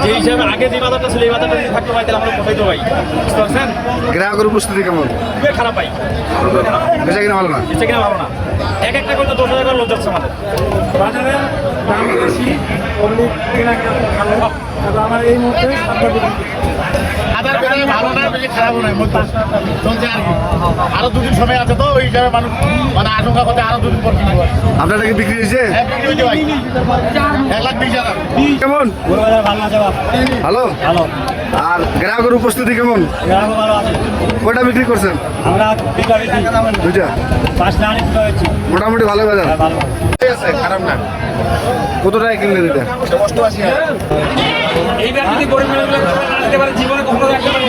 যে হিসাবে আগে যে বাজারটা ছিল এই বাজারটা যদি থাকতে পাই তাহলে আমরা কোথায় তো ভাই বুঝতে পারছেন। গ্রাহকের উপস্থিতি কেমন? খুবই খারাপ পাই, বেচা কিনা ভালো না? বেচা কিনা ভালো না। এক একটা করতে 10,000 করে লোক যাচ্ছে আমাদের। বাজারে দাম বেশি, অন্য কেনা ভালো। আমার এই মুহূর্তে বাজার বেজার ভালো না, বেশি খারাপও নয়, মধ্যে চলছে আর কি। আরো দুদিন সময় আছে তো ওই হিসাবে মানুষ মানে আশঙ্কা করতে আরো দুদিন পর কিনবো। আপনাদের কি বিক্রি হয়েছে? হ্যাঁ, বিক্রি হয়েছে ভাই, 1,20,000। কেমন? ভালো আছে বাপ, ভালো। ভালো। আর গ্রাহকের উপস্থিতি কেমন? গ্রাহক ভালো আছে। কয়টা বিক্রি করছেন? আমরা দুইটা বেশি, দুইটা। 5টা আনি দুটো হয়েছি। মোটামুটি ভালো বাজার। ভালো খারাপ না। কত টাকা কিনলেন এটা? 88 হাজার। এইবার যদি গরিব মানুষগুলো আসতে পারে জীবনে কখনো রাখতে পারে।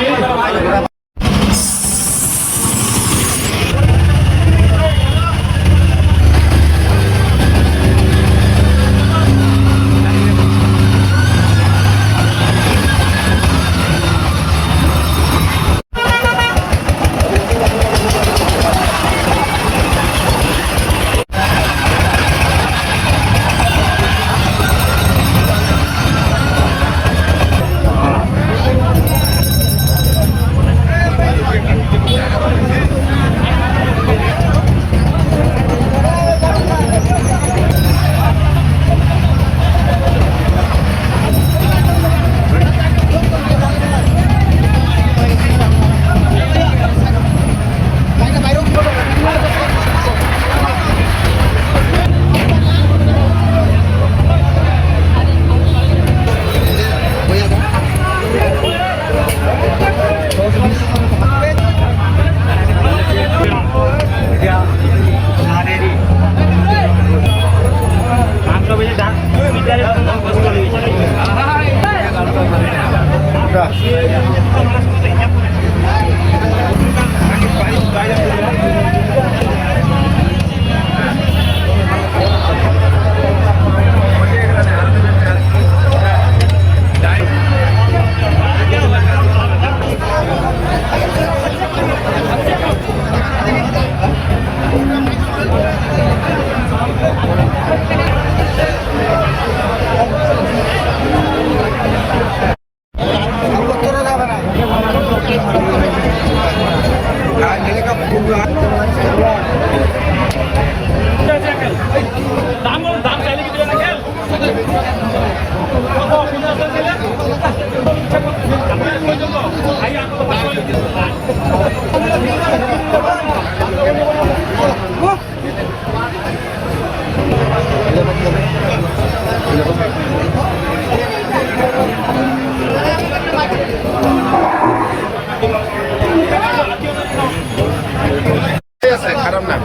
খারাপ না।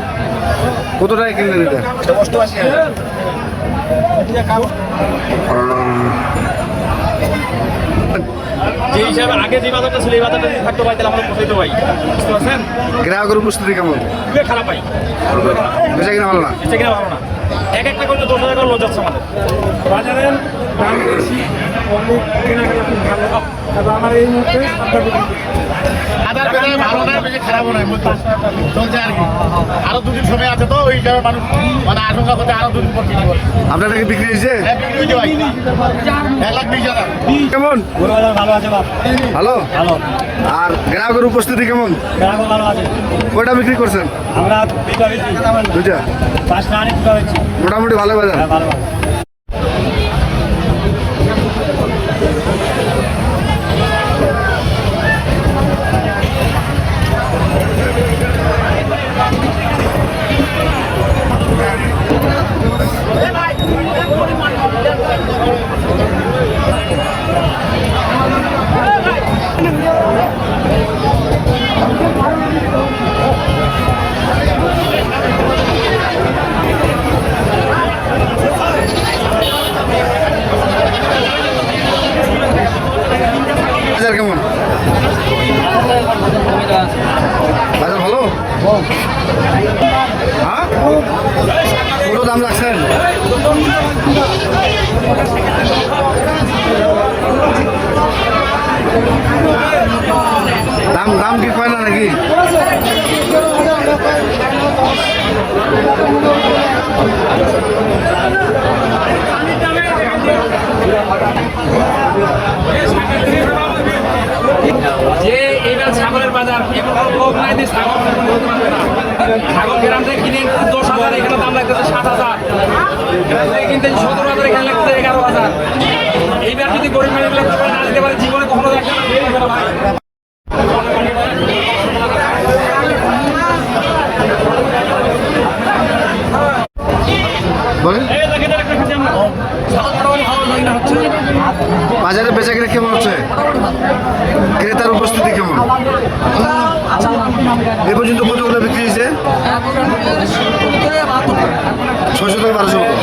কত টাকা কিনলেন এটা? 88 হাজার। যে হিসাবে আগে যে বাজারটা ছিল এই বাজারটা যদি থাকতে পাই তাহলে আমরা কোথায় তো ভাই বুঝতে পারছেন। গ্রাহকের উপস্থিতি কেমন? খুবই খারাপ পাই, বেচা কিনা ভালো না? বেচা কিনা ভালো না। এক একটা করতে 10,000 করে লোক যাচ্ছে আমাদের। বাজারে দাম বেশি, অন্য কেনা ভালো। আমার এই মুহূর্তে বাজার বেজার ভালো না, বেশি খারাপও নয়, মধ্যে চলছে আর কি। আরো দুদিন সময় আছে তো ওই হিসাবে মানুষ মানে আশঙ্কা করতে আরো দুদিন পর কিনবো। আপনাদের কি বিক্রি হয়েছে? হ্যাঁ, বিক্রি হয়েছে ভাই, 1,20,000। কেমন? ভালো আছে বাপ, ভালো। ভালো। আর গ্রাহকের উপস্থিতি কেমন? গ্রাহক ভালো আছে। কয়টা বিক্রি করছেন? আমরা দুইটা বেশি, দুইটা। 5টা আনি দুটো হয়েছি। মোটামুটি ভালো বাজার। ভালো। বাজার কেমন? বাজার ভালো? হ্যাঁ, কত দাম রাখছেন? দাম দাম কি কয় না নাকি? কিন্তু 17,000 এখানে লাগছে 11,000। এইবার যদি গরিব মানুষগুলো না দিতে পারে জীবনে কখনো একটা ভাই বলেন বাজারে বেচা কিনা কেমন হচ্ছে? ক্রেতার উপস্থিতি কেমন? এ পর্যন্ত কতগুলো বিক্রি হয়েছে? 600 থেকে 1200 মতো।